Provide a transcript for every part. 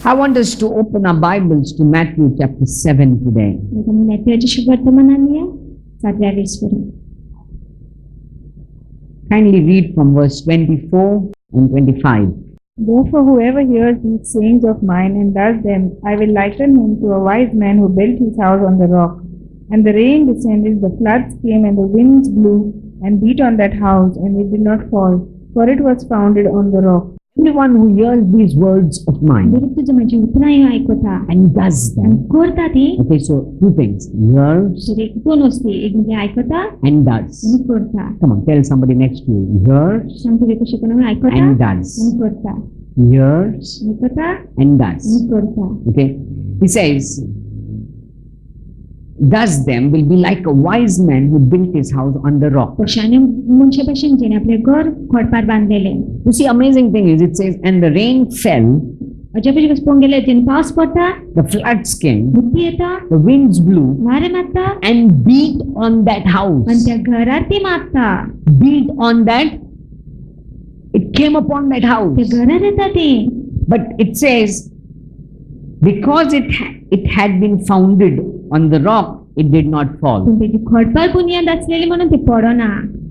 I want us to open our Bibles to Matthew chapter 7 today. मॅथ्यूची शुभवर्तमान आणूया 7व्या वेळेसवरून. Kindly read from verse 24 and 25. Therefore, whoever hears these sayings of mine and does them, I will liken him to a wise man who built his house on the rock. And the rain descended, the floods came, and the winds blew and beat on that house, and it did not fall, for it was founded on the rock. Everyone who hears these words of mine तुझं माझी उतराई ऐकता and does them. करता ती Okay, so two things. Hears तर एक दोन असते, एक म्हणजे ऐकता and does. आणि करता. Come on, tell somebody next to you. Hears सांगतो कशी पण ऐकता and does. आणि करता. Hears ऐकता and does. आणि करता. Okay, he says, does them will be like a wise man who built his house on the rock. कशाने मनशापासून जेणे आपले घर खोडपार बांधलेले. You see, amazing thing is it says, and the rain fell, अजून पोंग गेले जेणे पाऊस पडता, the floods came, बुद्धी येता, the winds blew वारे मारता and beat on that आणि house. त्या घरात ती मारता. Beat on that, it came upon that त्या house. घरात येतात ते. But it says, because it had been founded on the rock, it did not fall. पण त्याची खोडपार बुनियाद असलेली म्हणून ते पडना.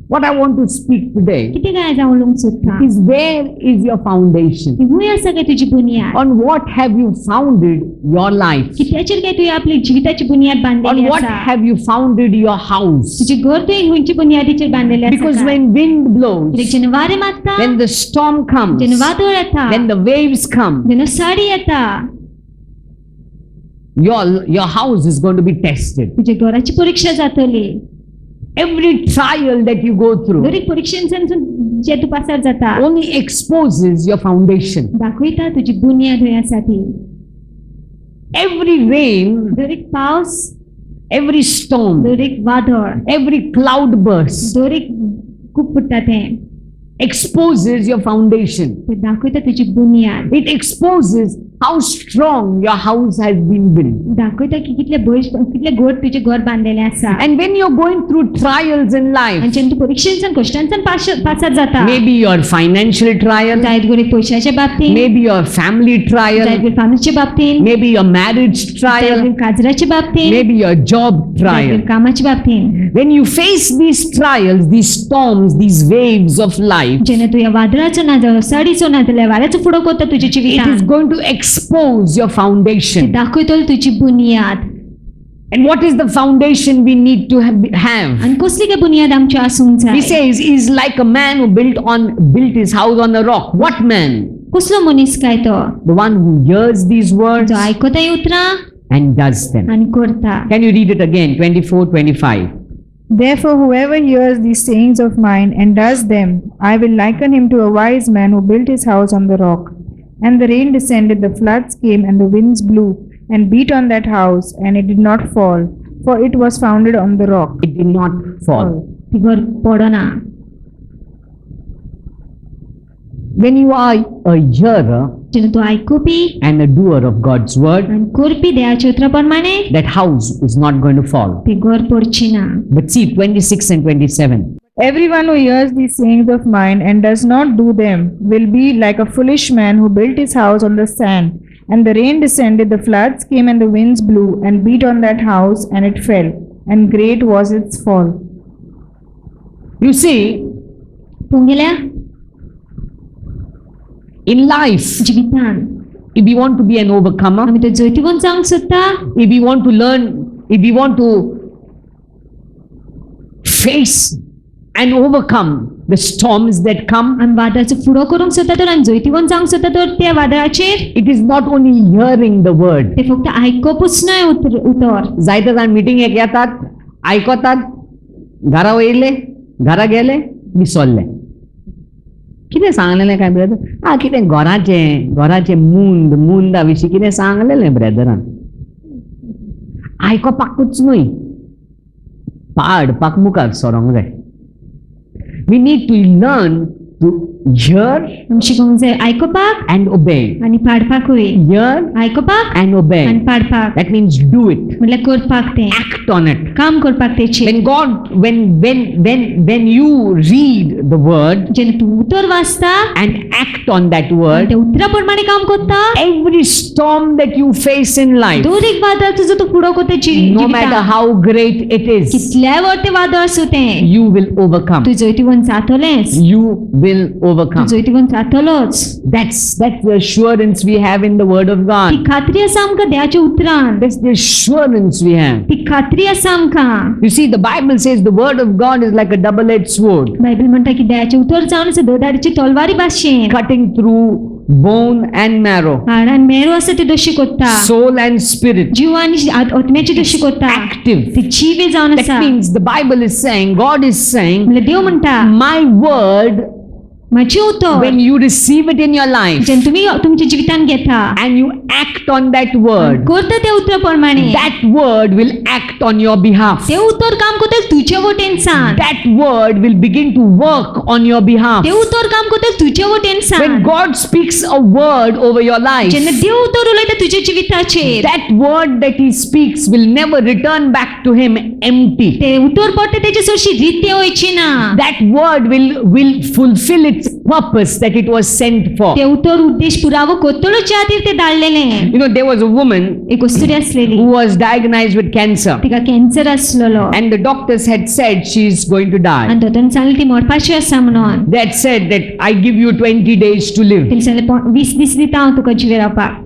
What I want to speak today किती काय जाऊन लुंग सुद्धा is, where is your foundation? की हुई असं काय तुझी बुनियाद. On what have you founded your life? की त्याच्यावर काय तू आपली जीविताची बुनियाद On बांधलेली what असा. have you founded your house? तुझी घर तू हुंची बुनियादीचेर बांधलेली असा. Because when wind blows, जेणे वारे मारता, when the storm comes, जेणे वादळ येता, when the waves come, जेणे साडी येता, your house is going to be tested. तुझ्या घराची परीक्षा जातली. Every trial that you go through दर एक परीक्षेंतून जे तू पासार जाता only exposes your foundation. दाखवता तुझी बुनियाद हुई आसा ती. Every rain, दर एक पाऊस, every storm, दर एक वादळ, every cloud burst दर एक खूप पडटा ते exposes your foundation. ते दाखवता तुझी बुनियाद. It exposes how strong your house has been built. दाखवता की कितले घर तुझे घर बांधलेले आसा. And when you're going through trials in आणि life, जेन्ना तू परीक्षेंतून कश्टांतून पासार जाता, maybe your financial trial, जायत गरीब पैशाच्या बाबतीत, maybe your family जायत trial, गरीब फॅमिलीच्या बाबतीत, maybe your marriage जायत trial, गरीब काजराच्या बाबतीत, maybe your job जायत trial. गरीब कामाच्या बाबतीत. When you face these trials, these storms, these waves of life, जेन्ना तू या वादळाचो ना जावं, साडीचो ना जाल्यार वाऱ्याचो फुडो करता तुझ्या it is जिवितांत, going to expose your ते foundation. दाखयतलो तुझी बुनियाद. And what is the foundation we need to have? आणि कसली काय बुनियाद आमची आसूंक He जाय. says, is like a man who built his house on a rock. What man? कसलो मनीस काय तो, The one who hears these words जो आयकताय उतरा and does them. आणि करता. Can you read it again? 24, 25. Therefore, whoever hears these sayings of mine and does them, I will liken him to a wise man who built his house on the rock. And the rain descended, the floods came, and the winds blew and beat on that house, and it did not fall, for it was founded on the rock. It did not fall. ती घर पडना. When you are a hearer जेन्ना तू आयकुपी and a doer of God's word, आणि करपी देवाच्या उतराप्रमाणे that house is not going to fall. ते घर पडची ना. But see, 26 and 27. Everyone who hears these sayings of mine and does not do them will be like a foolish man who built his house on the sand. And the rain descended, the floods came, and the winds blew and beat on that house, and it fell. And great was its fall. You see, पोंगेल्या in life, जिवितान if you want to be an overcomer, आमी तो जैतिवंत जावंक सोदता, if you want to learn, if you want to face and overcome the storms that come, आमी वादळाचो फुडो करूंक सोदता तर आनी जैतिवंत जावंक सोदता तर त्या वादळाचेर it is not only hearing the word. ते फक्त आयकोपूच न्हय उतर. जायते जाण मिटिंगेक येतात, आयकतात, घरा वयले, घरा गेले, विसरले. कितें सांगलेलें काय ब्रदर? कितें घराचें मुंदा विशीं कितें सांगलेलें ब्रदरान. आयकोपाकूच न्हय, पाडपाक मुखार सरोंक जाय. We need to learn to hear आमी शिकोंक जाय आयकोपाक and obey. आनी पाडपाकूय. Hear आयकोपाक and obey. आनी पाडपाक That means do it. म्हणल्यार करपाक तें Act on it. काम करपाक तेचेर. When God, when you read the word जेन्ना तूं उतर वाचता and act on that आनी word, त्या उतरा प्रमाणे काम करता, every storm that you face in life, दर एक वादळ तुजो तू फुडो करता no matter how great it is, कितल्या वर तें वादळ आसूं तें, you will overcome. तूं जैतिवंत जातलेंच. You will तूं overcome. जैतिवंत जातलोच. That's the assurance we have in the word of ती God. खात्री आसा आमकां देवाच्या उतरान. That's the assurance we have. ती खात्री आसा आमकां. You see, the Bible says the word of God is like a double-edged sword, Bible म्हणटा की देवाचें उतर जावन आसा दोधारीची तलवारी भाशेन. cutting through bone and marrow, हाडान मेरो आसा ती दोशी कोत्ता. soul and spirit, जीव आनी आत्म्याची दोशी कोत्ता. active. ती जिवे जावन That आसा. means the Bible is saying, God is saying, म्हणल्यार देव म्हणटा my word, म्हजें उतर when you receive it in your life जेन्ना तुमी तुमच्या जिवितान घेता and you act on that word, करता त्या उतरा प्रमाणे that word will act on your behalf. ते उतर काम करता तुझ्या वटेनसान. That word will begin to work on your behalf. ते उतर काम करता तुझ्या वटेनसान. When God speaks a word over your life, जेन्ना देव उतर उलयता तुज्या जिविताचेर, that word that he speaks will never return back to him empty. ते उतर पडटा तेजे सरशी रित्ते वयची ना. That word will fulfill its purpose that it was sent for. ते उतर उद्देश पुरावो कोत्तलो खातीर ते धाडलेले. You know, there was a woman एक वस्तुरी आसलेली, who was diagnosed with cancer, तिका कॅन्सर आसलेलो and the doctors had said she is going to die. आनी दोतोरान सांगलें ती मरपाची आसा म्हणून. They had said that I give you 20 days to live. तिने सांगलें 20 दीस दिता हांव तुका जिवे रावपाक.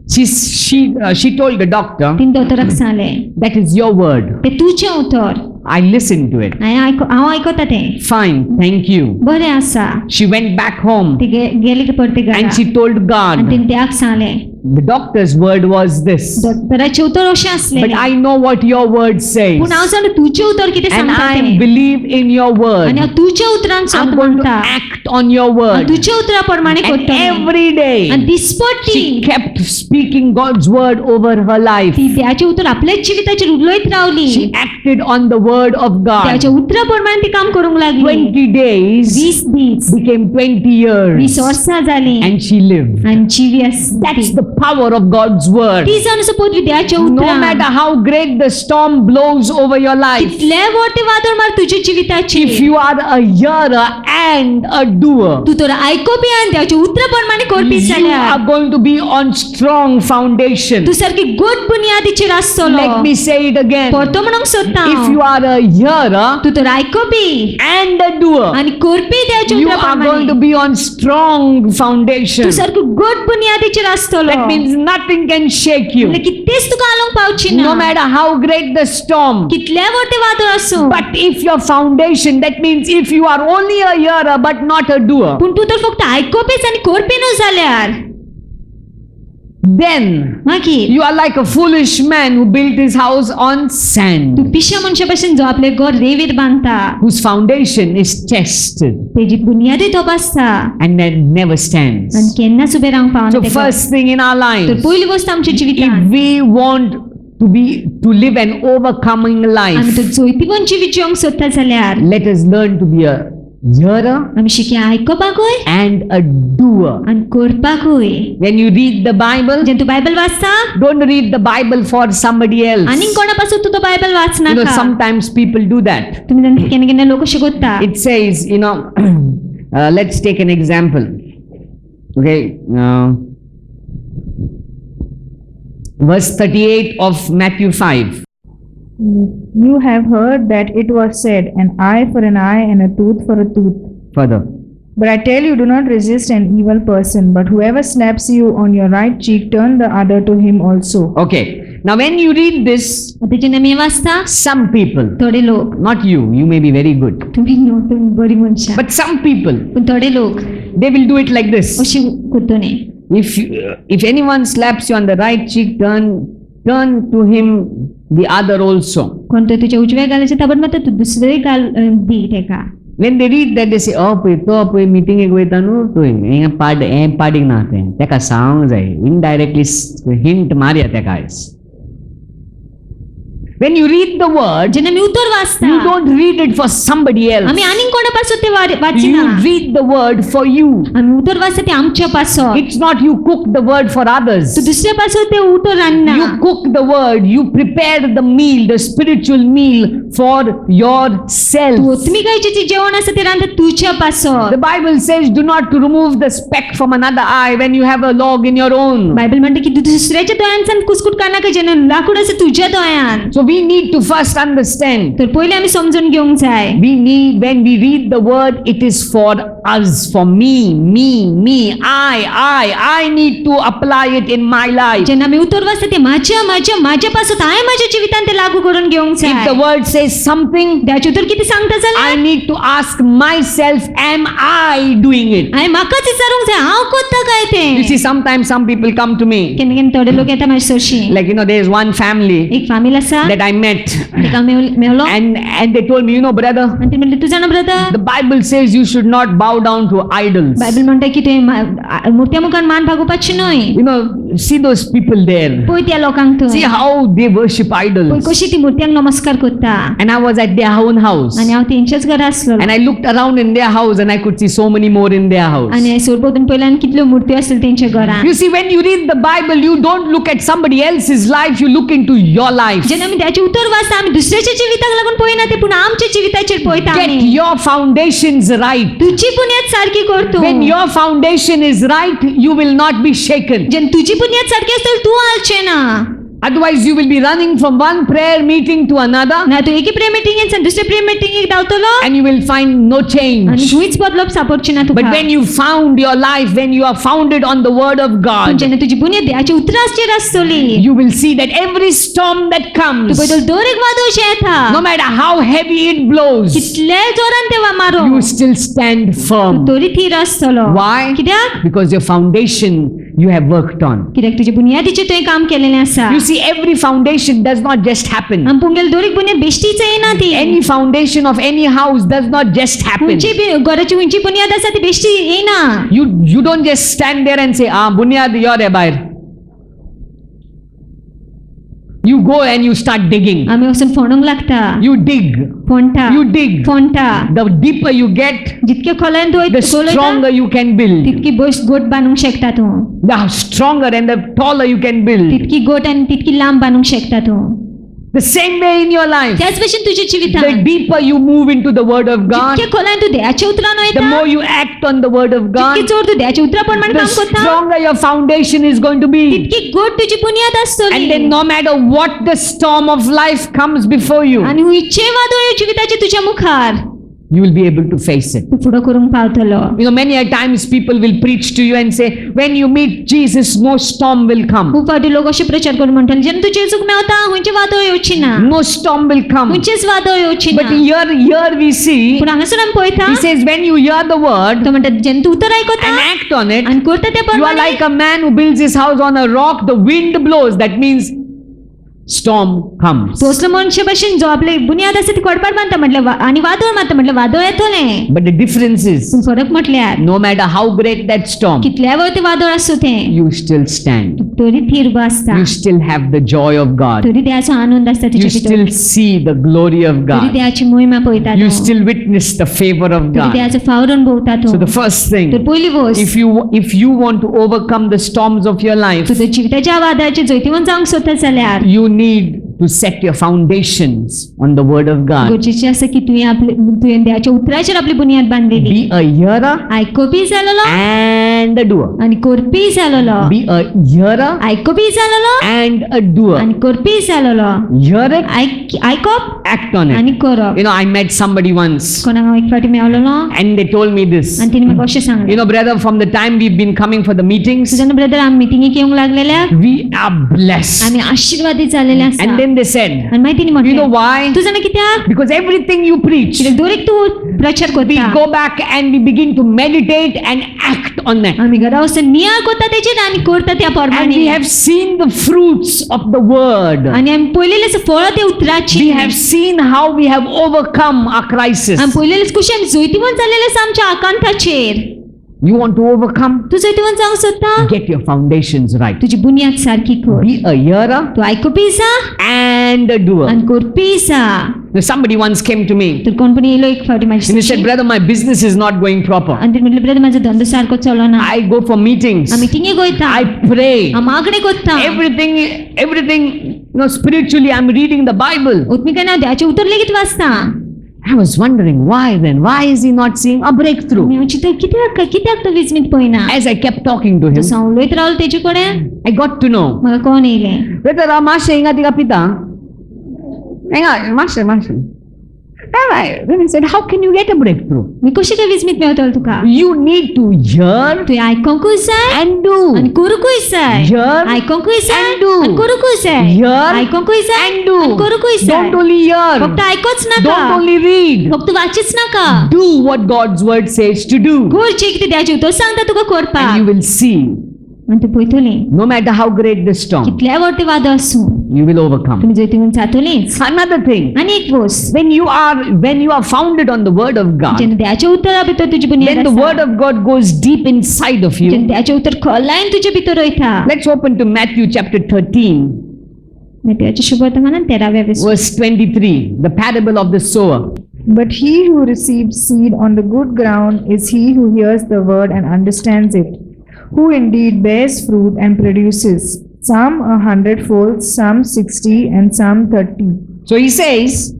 She told the doctor, तिने दोतोराक सांगलें that is your word. ते तुजें उतर. I listened to it. हांव आयकता तें. Fine, thank you. बरें आसा. She went back home ती गेली परते घरा and she told आनी God, तिने त्याक सांगलें. the doctor's word was this, दोतोराचें उतर अशें आसलें. but I know what your word says, पूण हांव सांगलें तुजें उतर कितें and सांगता I तें. believe in your word. आनी हांव तुज्या उतरान I'm सोद going to म्हणटा. act on your हांव word. तुज्या उतरा प्रमाणे And करतलें. every day आनी दिसपट्टी she kept speaking God's word over her life. ती देवाचें उतर आपल्याच जिविताचेर उलयत रावली. She acted on the word of God. देवाच्या उतरा प्रमाणे ती काम करूंक लागली. 20 days 20 दीस became 20 years 20 वर्सां जालीं and she lived. आनी जिवी आसली. That's the power of God's word. ती जावन सपोज देवाच्या No उतरान matter how great the storm blows over your life, कितले व्हडले वादळ मार तुज्या जिविताचेर, if you are a hearer and a doer, तू तर आयकोपी आनी देवाच्या उतरा प्रमाणे करपी you जाल्यार are going to be on strong foundation. तू सारकी गोड बुनियादीचेर आसतलो. Let me say it again. परतो म्हणूंक सोदता If you are a hearer तू तर आयकोपी and a doer, आनी करपी देवाच्या you उतरा are going to प्रमाणे be on strong foundation. तू सारकी गोड बुनियादीचेर आसतलो. That means nothing can shake you. म्हणजे कितेंच तुका आलोवंक पावची ना. No matter how great the storm. कितले व्हडले वादळ आसूं, But if your foundation, that means if you are only a hearer but not a doer, पूण तू तर फक्त आयकोपीच आनी करपी न्हू जाल्यार then मागीर you are like a foolish man who built his house on तू sand, पिश्या मनशा भशेन जो आपले घर रेंवेर बांदता, whose foundation is tested तेजी बुनियादी तपासता and then never stands. आनी केन्नाच उबें रावंक पावना So तेका. first thing in our तर lives, पयली गोष्ट आमच्या जिवितांत if we want to live an overcoming आमी life, तर जोयतीवन जिवीत जिवंक सोदता जाल्यार let us learn to be a hearer आमी शिकया आयकोपाकूय and a doer. आनी करपाकूय. When you read the Bible, जेन्ना तू बायबल वाचता don't read the Bible for somebody else. आनी कोणा पासून तू तो Bible You know, वाचनाका. sometimes people do that. तुम्ही जाणा केन्ना केन्ना लोक अशें करता. It says, you know, let's take an example. Okay, verse 38 of Matthew 5. You have heard that it was said, an eye for an eye and a tooth for a tooth. Further. But I tell you, do not resist an evil person, but whoever slaps you on your right cheek, turn the other to him also. Okay, now when you read this, आता जेन्ना मी वाचता some people, थोडे लोक, not you may be very good, तुम्ही न्हू, तुम्ही बरी मनशां, but some people, पूण थोडे लोक they will do it like this. अशी करतले. If anyone slaps you on the right cheek, turn to him the other also. कोण तर तुझ्या उजव्या गालाच्या ताबड मात्र तू दुसरे गाल दी तेका. When they read that, they say, oh, poi meeting ek waita nu, to parting na te. Teka sounds hai. Indirectly hint marya teka is. When you read the word, जेन्ना आमी उतर वाचता you don't read it for somebody else. आमी आनीक कोणा पासो ते वाचिना You read the word for you. आमी उतर वाचता ते आमच्या पासो It's not you cook the word for others. तू दुसऱ्या पासो ते उतर रान्ना You cook the word, you prepare the meal, the spiritual meal for yourself. तू आत्मिकायेचें जे जेवण आसा ते रांदता तुज्या पासो The Bible says, do not to remove the speck from another eye when you have a log in your own. Bible म्हणटा की तू दुसऱ्याच्या दोळ्यांसान कुसकुट करनाका जेन्ना लाकूड आसा तुज्या दोळ्यान So we need to first understand. तर पयलीं आमी समजून घेवंक जाय We need, when we read the word, it is for us, for me. I need to apply it in my life. जेन्ना आमी उतर वाचता ते माझ्या पासत हांवें म्हाज्या जिवितान ते लागू करून घेवंक If जाय the word says something, देवाचें उतर कितें सांगता I जाल्यार need to ask myself, am I doing it? हांवें म्हाकाच विचारूंक जाय हांव कोत्ता काय You see, तें sometimes some people come to me. केन्ना केन्ना थोडे लोक येता म्हाजे सरशी Like, there is one family एक फामील आसा that I met. तेका मेवलो And they told me, brother, आनी ते म्हणले तूं जाणा brother the Bible says you should not bow down to idols. Bible म्हणटा की तुवें मुर्त्या मुखार मान भागोवपाची न्हय See those people there. पळय त्या लोकांक See थंय how they worship पळय idols. कशी ती मुर्त्यांक नमस्कार करता And I was at their own house. आनी हांव तेंच्याच घरा आसलो And I looked around in their house and I could see so many more in their house. आनी सोरभोवतून पयलें आनी कितल्यो मुर्त्यो आसल्यो तेंच्या घरान You see, when you read the Bible, you don't look at somebody else's life, you look into your life. जेन्ना आमी त्याचे उतर वाचता आमी दुसऱ्याच्या जिविताक लागून पळयना ते पूण आमच्या जिविताचेर पळयता Get आमी your foundations right. तुजी बुन्याद सारकी कर तूं When your foundation is right, you will not be shaken. जेन्ना तुजी बुन्याद सारकी आसतली तूं हालचें ना Otherwise, you will be running from one prayer meeting to another ना तूं एके प्रेयर मिटिंगेंतल्यान दुसऱ्या prayer मिटिंगेक धांवतलो and you will find no आनी change. खंयच बदलप सापडचें ना But तुका when you found your life, when you are founded on the Word of पूण God, जेन्ना तुजी बुन्याद देवाच्या उतराचेर आसतली you will see that every storm that तूं comes, पळयतलो दर एक वादळ जें येता no matter how heavy it blows, कितल्याय जोरान ते मारो you still stand firm. तरी थीर आसतलो Why? कित्याक Because your foundation you have worked on. कित्याक तुज्या बुन्यादीचेर तुवें काम केलेलें आसा You see, every foundation does not just happen. आमी पळोवंक दर एक बुन्याद बेश्टीच येना ती Any foundation of any house does not just happen. खंयची घराची खंयची बुन्याद आसा ती बेश्टी येना You don't just stand there and say, bunyad yor bahir. You go and you start digging. आमी वचून फोंडूंक लागता You dig. फोंडटा You dig. फोंडटा The deeper you get, जितके खोलायन तूं the वयता stronger you can build. तितकी बस गोट बांदूंक शकता तूं The stronger and the taller you can build. तितकी गोट आनी तितकी लांब बांदूंक शकता तूं The same way in your life. त्याच भशेन तुज्या The जिवितान deeper you move into the Word of God, जितके खोलायन तूं देवाच्या उतरान the वयता more you act on the Word of God, जितके चड तूं देवाच्या उतरा प्रमाण the काम करता stronger your foundation is going to be. तितकी गोट तुजी बुन्याद And आसतली then no matter what the storm of life comes before you, आनी खंयचेय वादळ येवं जिविताचे तुज्या मुखार you will be able to face it. तूं फुडो करूंक पावतलो Many a times people will preach to you and say, when you meet Jesus, no storm will come. खूब फावटी लोक अशे प्रचार करून म्हणटाले जेन्ना तूं जेजूक मेवता खंयचे वादळ येवची ना No storm will come. खंयचेच वादळ येवची But ना here we see, पूण हांगासर आमी पळयता he says, when you hear the word तो म्हणटा जेन्ना तूं उतर and आयकता act on it, आनी करता त्या you are प्रमाणे like a man who builds his house on a rock, the wind blows. That means storm comes. तूं असलो मनशे भशेन जो आपले बुन्याद आसा ती कोडपार बांदता म्हटल्यार आनी वादळ मारता म्हटल्यार वादळ येतलें But the difference is, पूण फरक म्हटल्यार no matter how great that storm, कितल्या वेळ तें वादळ आसूं तें you still stand. तरी थीर उबो आसता You still have the joy of God. तरी देवाचो आनंद आसता You तुज्या भितर still see the glory of तरी God. देवाची महिमा पळयता You तूं still witness the favor of तरी God. देवाचो फावोर अनुभवता So तूं the first तर thing, पयली गोष्ट if you want to overcome the storms of your life, तुज्या जिविताच्या वादळाचे जैतिवंत जावंक सोदता जाल्यार you need to set your foundations on the word of God. गरजेचें आसा की तुवें देवाच्या उतराचेर आपली बुन्याद बांदलेली Be a hearer आयकोपी जालोलो and a doer. आनी करपी जालोलो Be a hearer आयकोपी जालोलो and a doer. आनी करपी जालोलो Hear it, आयकप act on आनी it. करप I met somebody once कोणाक हांव एक फावटी मेवलोलो and they told me this. आनी तिणे म्हाका अशें सांगलें Brother, from the time we've been coming for the meetings, तुझ्या ब्रदर आमी मिटिंगेक येवंक लागलेल्या we are blessed. आमी आशिर्वादीत जाल्लेले आसा And then they said, आनी मागीर तिणे you know म्हटलें why? तूं जाणा कित्याक Because everything you preach, कित्याक दर एक तूं प्रचार we करता go back and we begin to meditate and act on that. आमी घरा वचून नियाळ करता तेचेर आनी करता त्या And we प्रमाणे have seen the fruits of the word. आनी आमी पळयलेलें फळ ते उतराची We have seen how we have overcome our crisis. आमी पळयलेलें कशें आमी जैतिवंत जाल्लेले आसा आमच्या आकांताचेर You want to overcome? तूं जैतिवंत जावंक सोदता Get your foundations right. तुजी बुन्याद सारकी कर Be a hearer तूं आयकुपी जा and a doer. आणि करपीसा. Now, somebody once came to me तर कोण पण येलो एक फावटी and he माझी said, brother, my business is not going proper. आणि ते म्हटले ब्रदर माझा धंदो सारको चलना. I go for meetings. Uh मीटिंगे गोयता. I pray. आ मागणे कोत्ता. Everything, spiritually I'm reading the Bible. उत्मी काय ना द्याचे उतर लेगीत वाचता. I was wondering why then? Why is he not seeing a breakthrough? मी म्हणते कित्याक तो विस्मित पळयना. As I kept talking to तो him, सांगलोयत रावलो तेजे कडेन. I got to know. म्हाका कोण येयले. Brother, Masha inga tiga pita. Inga, Masha. Then I said, how can you get a breakthrough? मी कशी काय विस्मित मेवतल तुका. You need to hear तू आयकोंकूय जाय and do. आणि करूंकूय जाय. Hear आयकोंकूय जाय and do. आणि करूंकूय जाय. Hear आयकोंकूय जाय and do. आणि करूंकूय जाय. Don't only hear. फक्त आयकोच नाका. Don't only read. फक्त वाचीच नाका. Do what God's word says to do. गोरचे कितें द्याचे तो सांगता तुका करपाक. And you will see, आणि तू पळयतली no matter how great the storm, कितल्या व्हडते वादळ आसूं you will overcome. तुमी जर तितून जातलीच. Another thing, आनी एक गोष्ट when you are founded on the word of God, जेन्ना द्याचे उतरा भितर तुजी बुनियाद then the word आसा. of God goes deep inside of you. जेन्ना द्याचे उतर खोलायन तुजे भितर वयता. Let's open to Matthew chapter 13, मत्याचे शुभ वर्तमानांत 13व्या वेस. verse 23, the parable of the sower. But he who receives seed on the good ground is he who hears the word and understands it, who indeed bears fruit and produces, some 100-fold, some 60, and some 30. So he says,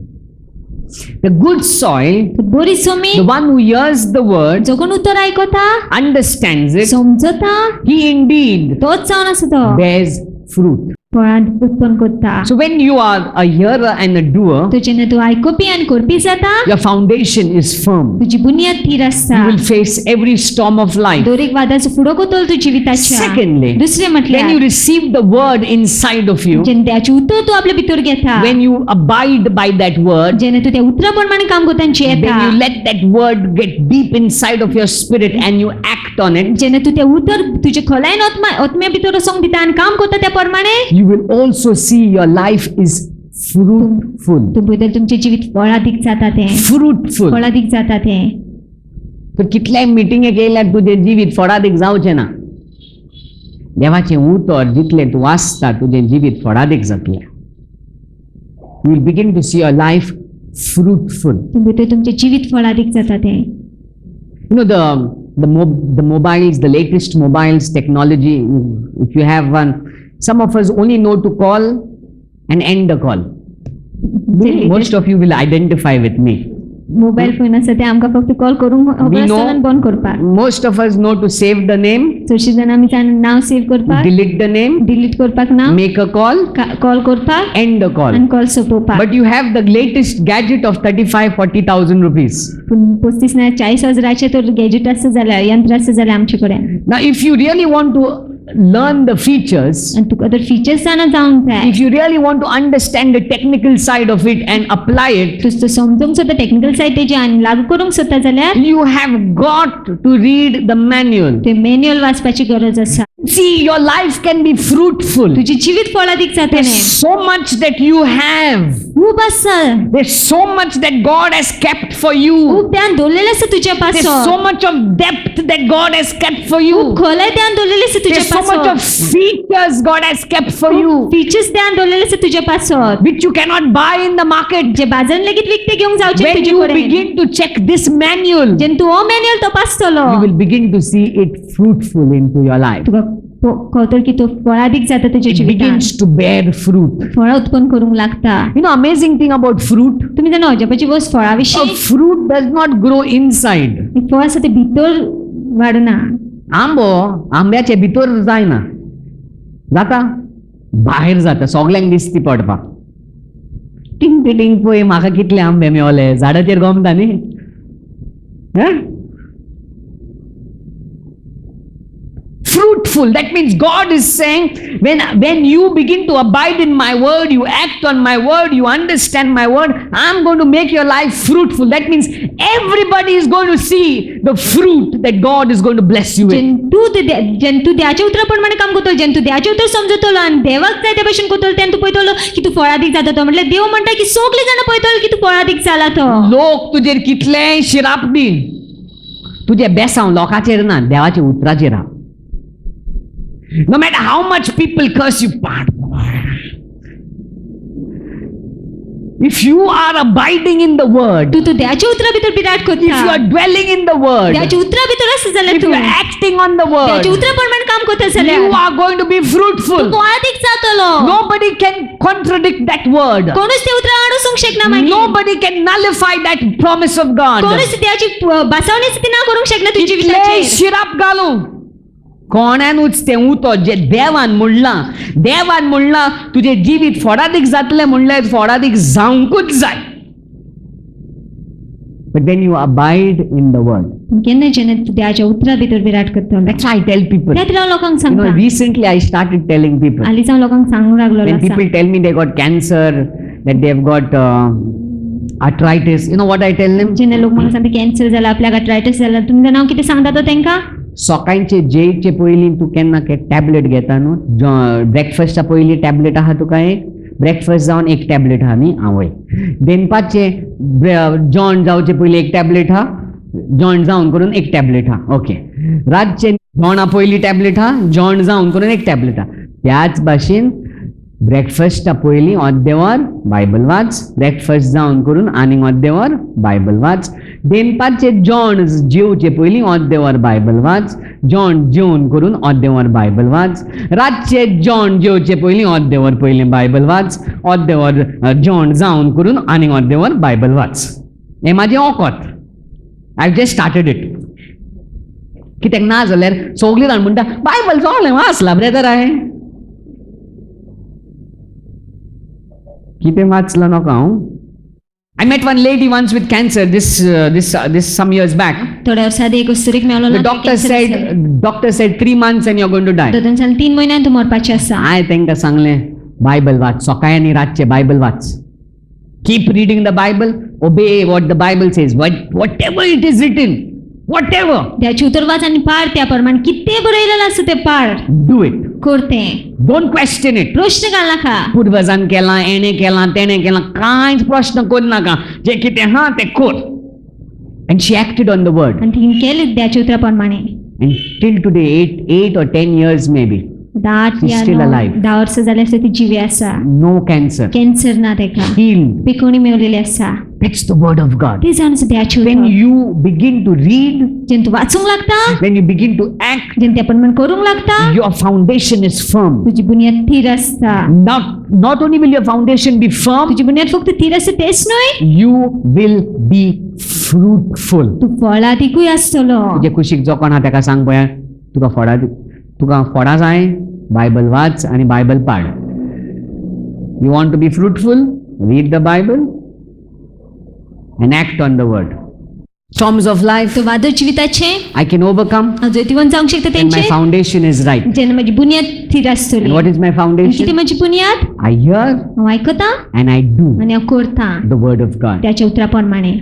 the good soil, बरी जमीन the one who hears the word, जो कोण उतर आयकता understands it, समजता he indeed तोच जावन आसा तो bears fruit. फळां उत्पन्न करता. So when you are a hearer and a doer, तो जेन्ना तूं आयकुपी आनी करपी जाता your foundation is firm. तुजी बुनियाद थीर आसता. You will face every storm of life. दर एक वादाचो फुडो कोतोल तूं जिविताच्या. Secondly, दुसरें when म्हटल्यार you receive the word inside of you, जेन्ना त्याचे उतर तूं आपल्या भितर घेता. when you abide by that word, जेन्ना तूं त्या उतरा प्रमाणे काम करतांची येता. when you let that word get deep inside of your spirit and you act on it, जेन्ना तूं ते उतर तुजे खोलायन आत्म्या भितर वचोंक दिता आनी काम करता त्या प्रमाणे you will also see your life is fruitful. तूं भितर तुमचें जिवीत फळादीक जाता तें. Fruitful. फळादीक जाता तें. तर कितल्याय मिटिंगेक येयल्यार तुजें जिवीत फळादीक जावचें ना. देवाचें उतर जितलें तूं वाचता तुजें जिवीत फळादीक जातलें. You will begin to see your life fruitful. तूं भितर तुमचें जिवीत फळादीक जाता तें. You know the mobiles, the latest mobiles technology, if you have one, some of us only know to call and end the call. Most of you will identify with me. Mobile phone आसा ते आमकां फक्त call करूंक खबर आसता आनी बंद करपाक. Most of us know to save the name, चडशीं जाणां आमी नांव सेव करपाक, delete the name, डिलीट करपाक नांव, make a call, कॉल करपाक end the call. आनी call सोंपोवपाक. But you have the latest gadget of 35,000-40,000 rupees. पूण 35,000-40,000 तर गॅजेट आसा जाल्यार यंत्र आसा जाल्यार आमचे कडेन. Now, if you really want to learn the features, आनी तुका तर फिचर्स जाणा जावंक जाय. if you really want to understand the technical side of it and apply it, तुज तो समजूंक सोदता टेक्निकल सायड तेजी आनी लागू करूंक सोदता जाल्यार you have got to read the manual. ते मॅन्युअल वाचपाची गरज आसा. See, your life can be fruitful. तुजी जिवीत फळादीक जातलें. There's so much that you have. खूब आसा. There's so much that God has kept for you. खूब ध्यान दवरलेलें आसा तुज्या There's पासत. so much of depth that God has kept for you. खूब खोलाय ध्यान दवरलेलें आसा तुज्या There's so much of पासत. features God has kept for you, features ध्यान दवरलेलें आसा तुज्या पासत. which you cannot buy in the market. जे बाजारान लेगीत विकते घेवंक जावचे When तुजे you कडेन. begin to check this manual, जेन्ना तूं हो manual तपासतलो you will begin to see it fruitful into your life. तुका कळटलो की तो फळादीक जाता तुज्या It जिवितान. begins to bear fruit. फळां उत्पन्न करूंक लागता. You know, amazing thing about fruit, तुमी जाणा अजापाची गोष्ट फळा a विशीं. fruit does not grow inside. एक फळ आसा ते भितर वाडना. आंब्याचे भितर जायना, जाता भायर जाता, सगल्यांक दिसती पडपाक. टिंग टिंग पळय म्हाका कितले आंबे मेवले, झाडाचेर गमता न्ही. Fruitful, that means God is saying, when you begin to abide in my word, you act on my word, you understand my word, I'm going to make your life fruitful. That means everybody is going to see the fruit that God is going to bless you with. जेन्ना तूं देवाच्या उतरा प्रमाणे काम करतलो, जेन्ना तूं देवाचें उतर समजतलो आनी देवाक जाय त्या भशेन करतलो, तेन्ना तूं पळयतलो की तूं फळादीक जाता तो. म्हटल्यार देव म्हणटा की सगळीं जाणां पळयतलो की तूं फळादीक जाला तो. लोक तुजेर कितलेय शिराप दी, तुजे बेसांव लोकांचेर ना, देवाच्या उतराचेर हा. No matter how much people curse you, If you are abiding in the word, तू देवाच्या उतरा भितर विराट if you करता are dwelling in the word, देवाच्या उतरा भितर आसा जाल्यार if तू you are acting on the देवाच्या word, उतरा प्रमाण काम करता जाल्यार you are going to be तू fruitful. फळादीक जातलो Nobody can contradict that word. कोणूच ते उतरा आडूंक शकना मागीर Nobody can nullify that promise of God. कोणूच देवाची बसवणीच ती ना करूंक शकना तुझ्या कितले जिविताचेर शिराप घालूं कोणानूच तें उतो जे देवान म्हणला तुझे जिवीत फोडादीक जातलें म्हणल्यार फोडादीक जावंकूच जाय. But when you abide in the word, केन्ना जेन्ना तू देवाच्या उतरा भितर विराट करतलो that's why I tell people. त्या हांव लोकांक You know, सांगता recently I started telling people. हालींच हांव लोकांक सांगूंक लागलो When आसा people tell me they got cancer, that they have got arthritis, you know what I tell them? जेन्ना लोक म्हाका सांगता कॅन्सर जाला आपल्याक आर्थरायटीस जाला तुमी जाणां हांव कितें सांगता तो तांकां सकाळचे जेयचे पयलीं तूं केन्ना टॅबलेट घेता न्हू ब्रेकफास्टा पयलीं टॅबलेट आहा तुका एक ब्रेकफास्ट जावन एक टॅबलेट आहा न्ही आवय दनपारचे जेवण जावचे पयलीं एक टॅबलेट आहा जेवण जावन करून एक टॅबलेट आहा ओके रातचे जेवणा पयलीं टॅबलेट आहा जेवण जावन करून एक टॅबलेट आहा त्याच भाशेन ब्रेकफास्टा पयलीं अर्दे वर बायबल वाच ब्रेकफास्ट जावन करून आनीक अर्दे वर बायबल वाच दनपारचे जेवण जेवचे पयलीं अर्दे वर बायबल वाच जेवण जेवण करून अर्दे वर बायबल वाच रातचे जेवण जेवचे पयलीं अर्दे वर पयलीं बायबल वाच अर्दे वर जेवण जावन करून आनीक अर्दे वर बायबल वाच हें म्हाजें ओकोत आय जस्ट स्टार्टेड इट कित्याक ना जाल्यार सगळीं जाण म्हणटा बायबल सगळें वाचला ब्रेदर हांवें कितें वाचला नका हांव I met one lady once with cancer this some years back. थोड्या वर्सां एक वस्तुरीक मेळलो The doctor said 3 months and you're going to die. दोन 3 म्हयन्यान तूं मरपाचें आसा हांवें तांकां सांगलें बायबल वाच सकाळी आनी रातचे बायबल वाच keep reading the Bible obey what the Bible says whatever it is written whatever देवाची उतर वाच आनी पाड त्या प्रमाण कितें बरयलेलें आसा तें पाड do it करतें don't question it प्रश्न घाल नाका पुर्वजान केलां एणे केलां तेणें केलां कांयच प्रश्न करूं नाका जें कितें आहा तें कर and she acted on the word आनी तिणें केलें देवाच्या उतरा प्रमाणे and till today 8 or 10 years maybe 10 She's still alive. 10 वर्सां जालीं आसा ती जिवी आसा no cancer कॅन्सर ना तेका healed पिकोवणी मेवलेली आसा that's the word of God ती जावन आसा देवाची when उतर you begin to read जेन्ना तूं वाचूंक लागता when you begin to act जेन्ना त्या प्रमाण करूंक लागता your foundation is firm तुजी बुनियाद थीर आसता not only will your foundation be firm तुजी बुनियाद फक्त थीर आसता तेच न्हय you will be fruitful तूं फळादीकूय आसतलो तुजे कुशीक जो कोण आहा ताका सांग पळय तुका फोडा जाय बायबल वाच आनी बायबल पाड you want to be fruitful read the Bible and act on the word storms of life तो वादळ जिविताचे I can overcome हांव जैतिवंत जावंक शकता when my तेंचे foundation is right जेन्ना म्हजी बुनियाद थीर and आसतली what is my कितें foundation म्हजी बुनियाद I hear हांव आयकतां and I do आनी हांव करतां the word of God त्याच्या उतरा प्रमाणे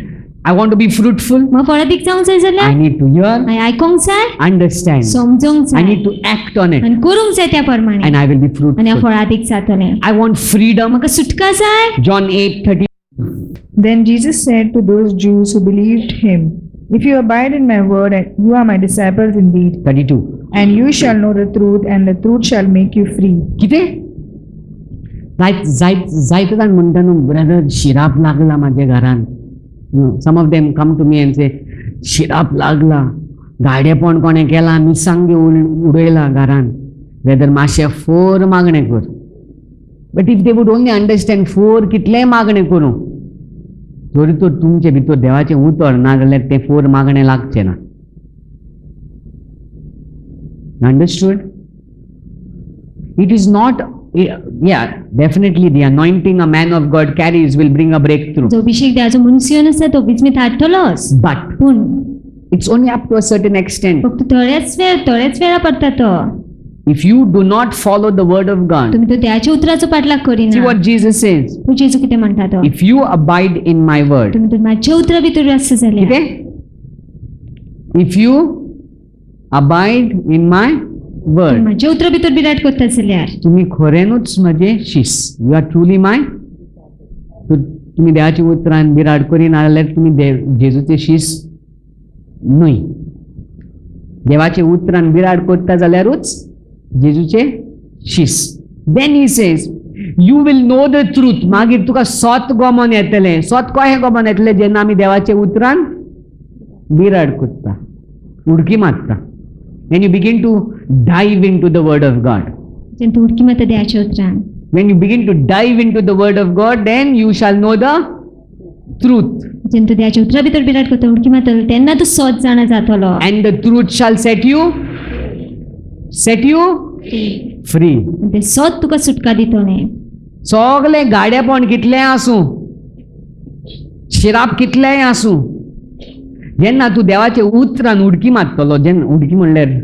I want to be fruitful म्हाका फळादीक जावंक जाय I जाल्यार need to hear हांवें आयकोंक जाय understand समजोंक I जाय need to act on it आनी करूंक जाय त्या प्रमाणे and I will be आनी हांव fruitful फळादीक जातलें I want freedom म्हाका सुटका जाय John 8:30 Then Jesus said to those Jews who believed him, If you abide in my word, and you are my disciples indeed, 32 and you shall know the truth, and the truth shall make you free. कितें जायते जाण म्हणटा न्हू brother शिराप लागला म्हाज्या घरान some of them come to me and say शिराप लागला गाडेपण कोणें केलां मिरसांगे उडयला घरान ब्रदर मातशें 4 मागणें कर but if they would only understand 4 कितलेंय मागणें करूं तरी तर तुमचे भितर देवाचें उतर ना जाल्यार ते 4 मागणें लागचें ना understood it is not yeah definitely the anointing a man of God carries will bring a breakthrough जो अभिषेक देवाचो मनीस येवन आसा तो विस्मीत हाडटलोच but पूण it's only up to a certain extent फक्त थोड्याच वेळा पडटा तो if you do not follow the word of God तुम्ही तो देवाच्या उतराचो पाठलाग see Kareena what Jesus says पूण जेजू कितें म्हणटा तो if you abide in my word तुम्ही तो म्हाज्या उतरा भितर आसा जाल्यार कितें if you abide in my word म्हाज्या उतरा भितर विराट करता जाल्यार तुम्ही खरेनूच म्हजे शिस यू आर ट्रुली माय तुम्ही देवाच्या उतरान बिराड करिना जाल्यार तुम्ही जेजूचे शिस न्हय देवाचे उतरान बिराड करता जाल्यारूच जेजूचे शिस then he says you will know the truth. मागीर तुका सोत गोमोन येतलें. सोत कशें गोमोन येतलें जेन्ना आमी देवाच्या उतरान बिराड कोत्ता, उडकी मारता. When you begin to dive into the word of God. जेन्ना तूं उडकी मारता देवाच्या उतरान, When you begin to dive into the word of God, then you shall know the truth. जेन्ना तूं देवाच्या उतरा भितर बिराड करता, उडकी मारतलो, तेन्ना तूं सोत जाणा जातलो. And the truth shall set you free. ते सोत तुका सुटका दितलें. सगळे गाडेपण कितलें आसूं, शिराप कितलेंय आसूं, जेन्ना तूं देवाचे उतरान उडकी मारतलो, जेन्ना उडकी म्हणल्यार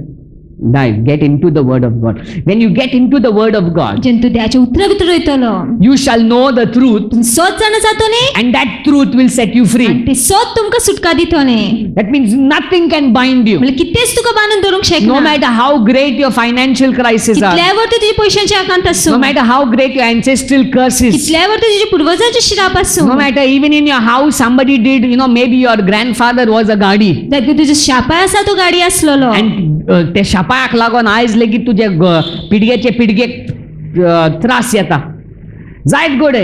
dive, get into the word of God. When you get into the word of God, जेन्ना तूं देवाच्या उतरा भितर वयतलो, you shall know the truth, तूं सोत जाणा जातलें, and that truth will set you आनी free. ते सोत तुमकां सुटका दितलें. That means nothing can bind you. म्हणल्यार कितेंच तुका बांदून दवरूंक No शकना. matter how great your financial crises are, कितल्यावर तर तुजे पयशांचे आकांत no आसूं, matter how great your ancestral curses, कितल्यावर तर तुजे पुर्वजांचे श्राप आसूं, no matter even in your house somebody did, maybe your grandfather was a gadi, जाल्यार तुजे शापाय आसा तो गाडी आसलोलो, and ते शापाक लागून आयज लेगीत तुजे पिडगेचे पिडगेक त्रास येता. जायत गोडे.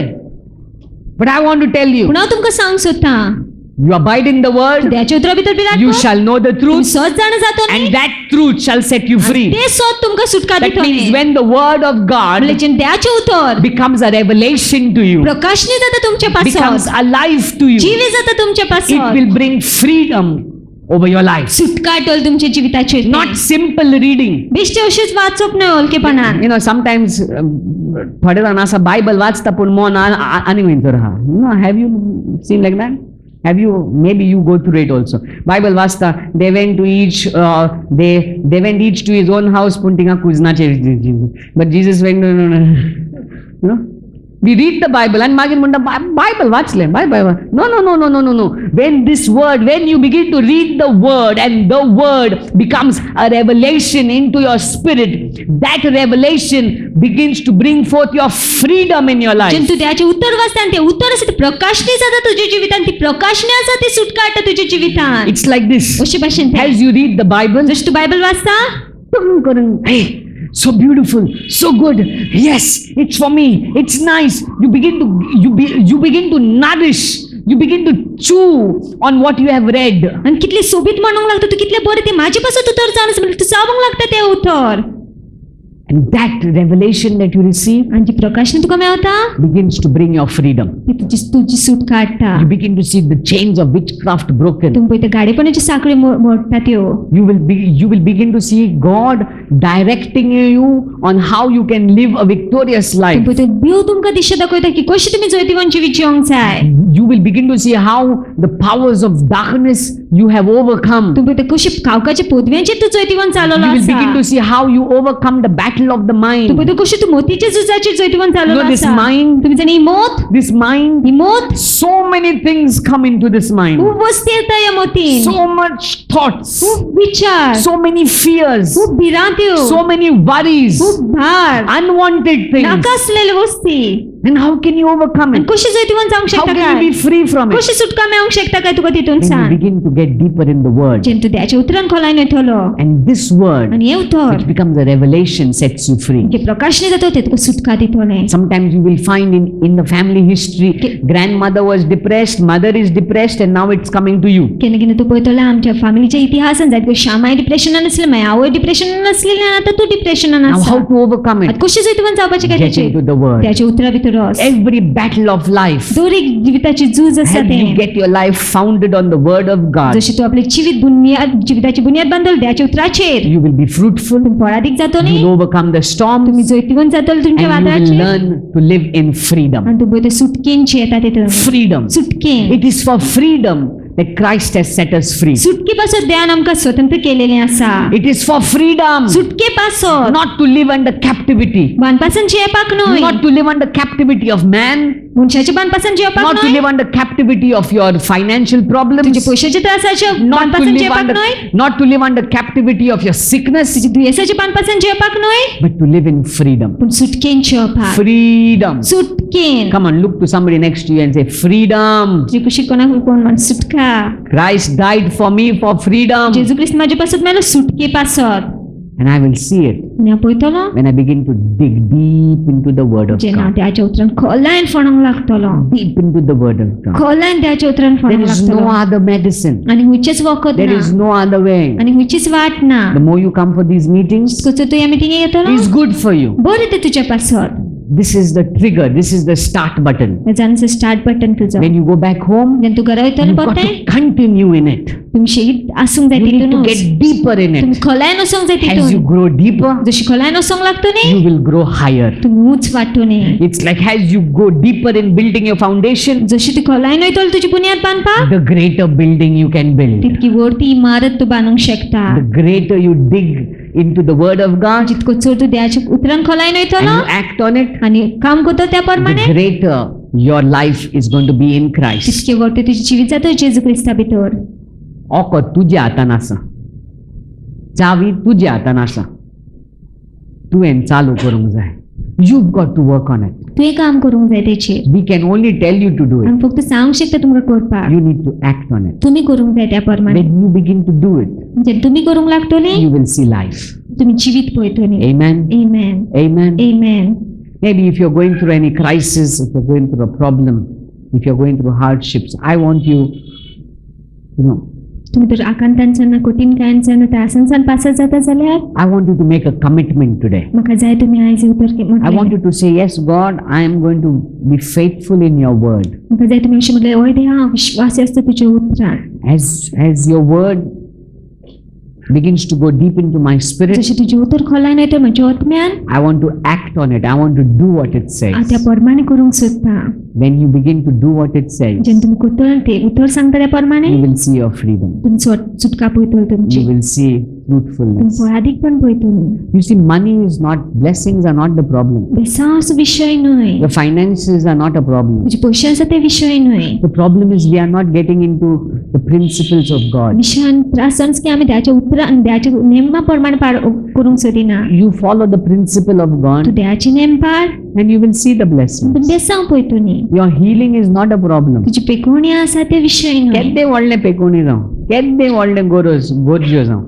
But I want to tell you, पूण हांव तुमकां सांग सोदतां, you abide in the word, देवाच्या उतरा भितर बिराड you कर, shall know the तुमी truth, सोत जाणा जातलें, and that truth shall set you free. ते सोत तुमकां सुटका That means दितलें. when the word of God म्हणल्यार जेन्ना देवाचें उतर becomes a revelation to you, प्रकाशनी जाता तुमच्या becomes पासत, alive to you, जिवी जाता तुमच्या it पासत, will bring freedom over your life. सुटका येतली तुमच्या जिविताचेर. Not simple reading. बेश्टे अशेंच वाचप न्हय हलकेपणान. Sometimes थोडे जाण असा बायबल वाचता पण मन आनी खंयचो आहा. Have you seen like that? Have you, maybe you go through it also. Bible वाचता, they went each to his own house, पूण थिंगा कुजनाचे. But Jesus went, we read the Bible and मागीर म्हणटा Bible वाचले. No. When you begin to read the word and the word becomes a revelation into your spirit, that revelation begins to bring forth your freedom in your life. जेन्ना तूं देवाचें उतर वाचता आनी तें उतर आसा तें प्रकाशनी जाता तुज्या जिवितान, ती प्रकाशनी आसा ती सुटका हाडटा तुज्या जिवितान. It's like this. अशे भाशेन तें. As you read the Bible, जशें तूं बायबल वाचता, hey, so beautiful, so good. Yes, it's for me. It's nice. You begin to nourish. You begin to chew on what you have read. आनी कितलें सोबीत म्हणूंक लागता, तूं कितलें बरें तें म्हाजे पासून उतर जावन आसा म्हणल्यार तूं चाबूंक लागता तें उतर. And that revelation that you receive आनी जी प्रकाशनी तुका मेळटा, begins to bring your freedom. ती तुजी सुटका हाडटा. You begin to see the chains of witchcraft broken. तुमी पळयता गाडेपणाची साखळी मोडटा त्यो. You will begin to see God directing you on how you can live a victorious life. तुमी पळयता देव तुमकां दिशा दाखयता की कशी तुमी जैतिवंत जिवीत जिवंक जाय. You will begin to see how the powers of darkness you have overcome. तुमी पळयता कशी कावकाच्या पोदव्यांचेर तूं जैतिवंत जालोलो You will begin आसा. to see how you overcome the battle of the mind. तुमी पळयता कशी तूं मोतीच्या झुजाचेर जैतिवंत जालोलो this आसा. mind- तुमी जाणा ही मोत, This mind, ही मोत, so many things come into this mind. खूब वस्ती येता ह्या मोतीन, So much thoughts, खूब विचार, so many fears, खूब भिरांत्यो, so many worries, खूब भार, unwanted things. नाकासलेल्यो वस्ती. And how can you overcome आनी it? कशी जैतिवंत जावंक How शकता can you काय? be free from it? कशी सुटका मेळोंक शकता काय तुका तितून When you सांग. begin to get deeper in the word, जेन्ना तूं देवाच्या उतरान खोलायन वयतलो and this word, आनी हें उतर which becomes a revelation, sets you free. जे प्रकाशने जाता ते तुका सुटका दितलें. Sometimes you will find in the family history, grandmother was depressed, mother is depressed, and now it's coming to you. केन्ना केन्ना तूं पळयतलो आमच्या फॅमिलीच्या इतिहासान जायत शामाय डिप्रेशनान आसलें, मागीर आवय डिप्रेशनान आसलेली आनी आतां तूं डिप्रेशनान Now आसा. how to overcome it? आतां कशें जैतिवंत जावपाचें काय Get तेचेर? into the word. त्याच्या उतरा भितर वच. Every battle of life, दर एक जिविताची झूज आसा help you तें. get your life founded on the word of God. जशी तूं आपली जिविताची बुनियाद बांदल देवाच्या उतराचेर, You will be fruitful, तुम्ही फळादीक जातली, you will overcome the storms, तुम्ही जैतिवंत जातली तुमच्या and you will वादळाचेर, learn to live in freedom. आनी तुमी ते सुटकेंची येता तितून. Freedom. सुटकें. It is for freedom that Christ has set us free. सुटके पासून देवान आमकां स्वतंत्र केलेलें आसा. It is for freedom, सुटके पासून not to live under captivity, बांदपासून जेवपाक न्हय, not to live under captivity of man, मनशाच्या बांदपासून जेवपाक not to न्हय, live under captivity of your financial तुझे problems, पयशाच्या त्रासाच्या not to बांदपासून live जेवपाक under, न्हय, not to live under captivity of your sickness, तुझे दुयेसाच्या बांदपासून जेवपाक न्हय, but to live in freedom. पूण सुटकेन जेवपाक. Freedom. सुटकेन. Come on, look to somebody next to you and say, freedom. तुझी कुशी कोणाक कोण म्हण सुटका. Christ died for me for freedom. जेजू ख्रिस्त माझ्या पासत मेलो सुटके पासत. And I will see it आणि हांव पळयतलो when I begin to dig deep into the Word of जेन्ना हांव God. देवाच्या उतरान खोलायन फोडोंक लागतलो Deep into the Word of God. खोलायन देवाच्या उतरान There फोडोंक is no लागतलो other medicine. आणि हुंयचेच वखद There ना is no other way. आणि हुंयचीच वाट ना The more you come for these meetings, कसो तूं ह्या मिटिंगेक येतलो it's good for you. बरें तें तुज्या पासत This is the trigger. This is the start button. हेजान स्टार्ट बटन तुजो When you go back home, जेन्ना तूं घरा वयतलो you've got पोते to continue in it. तुमी शीत आसूंक जाय You need to तितूनूच get deeper in तुमी it. खोलायन वचोंक जाय As you तितून grow deeper, जशी खोलायन वचोंक लागतो न्ही you will grow higher. तुमी उंच वाडटो न्ही It's like as you go deeper in building your foundation, जशी तूं खोलायन वयतलो तुजी बुन्याद बांदपाक the greater building you can build. तितकी व्हडली इमारत तूं बांदूंक शकता The greater you dig into the Word of God जितको चड तूं देवाच्या उतरान खोलायन and वयतलो you act on it, आनी काम करतो त्या the प्रमाणे greater your life is going to be in Christ. तितके व्हडले तुजें जिवीत जाता जेजू क्रिस्ता भितर ओको तुज्या हातान आसा, चावी तुज्या हातान आसा, तुवें चालू करूंक जाय. You've got to work on it. तुवें काम करूंक जाय तेचेर We can only tell you to do it. आमी फक्त सांगूंक शकता तुमकां करपाक You need to act on it. तुमी करूंक जाय त्या प्रमाणे When you begin to do it, जेन्ना तुमी करूंक लागतली you will see life. तुमी जिवीत पळयतली Amen. Amen. Amen. Amen. Maybe if you're going through any crisis, if you're going through a problem, if you're going through hardships, I want you, तुमी तर आकांतांच्यान कठीण काळांच्यान त्रासांच्यान पासत जाता जाल्यार I want you to make a commitment today. म्हाका जाय तुमी आयज उतर I want you to say, yes, God, I am going to be faithful in your word. म्हाका जाय तुमी अशें म्हटलें हय देवा हांव विश्वासी आसता तुज्या उतरान As your word begins to go deep into my spirit, जशें तुजें उतर खोलायन येता म्हज्या आत्म्यान I want to act on it. I want to do what it हांव त्या says. प्रमाणे करूंक सोदता When you begin to do what it says, जेन्ना तुमी करतलो ते उतर सांगता त्या प्रमाणे you will see your freedom. तुमी सुटका पळयतलो तुमची You will see तुमी fruitfulness. फळादीकपण पळयतली You see, money is not, blessings are not the problem. बेसांस विशय न्हय The finances are not a problem. तुजे पयशे आसा ते विशय न्हय The problem is we are not getting into the principles of God. विशयान त्रास की आमी देवाच्या उतरान देवाच्या नेमा प्रमाणे करूंक सोदिना You follow the principle of तूं God देवाची नेम पाळ and you will see the blessings. बेसांव पळयतली न्ही Your healing is not a problem. तुजी पेकोवणी आसा ते विशय न्हय केद्दे व्हडले पेकोणी जावं, केद्दे व्हडले गोरज्यो जावं.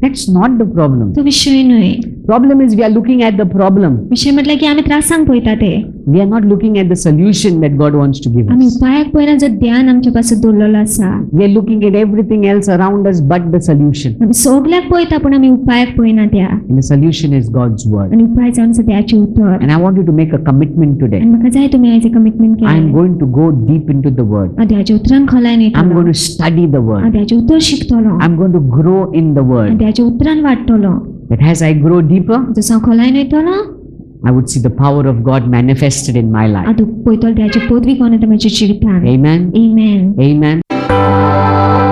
That's not the problem. तो विशय न्हय Problem is we are looking at the problem. विशय म्हटल्यार की आमी त्रासांक पळयता ते We are not looking at the solution that God wants to give आमी us. उपायाक पळयना जो ध्यान आमच्या पासत दवरलेलो आसा We are looking at everything else around us but the solution. आमी सगल्याक पळयता पूण आमी उपायाक पळयना त्या And the solution is God's word. आनी उपाय जावन आसा देवाचें उतर And I want you to make a commitment today. आनी म्हाका जाय तुमी आयज कमिटमेंट I am केलें going to go deep into the word. हांव देवाच्या उतरान खोलायन I'm येतलो going to study the हांव word. देवाचें उतर शिकतलो I'm going to grow in the आनी word. देवाच्या उतरान वाडटलो That as I grow deeper, जसो हांव खोलायन वयतलो I would see the power of God manifested in my life. हांव पळयतलो देवाचे पदवी कोण येता म्हज्या जिवितान Amen. Amen. Amen.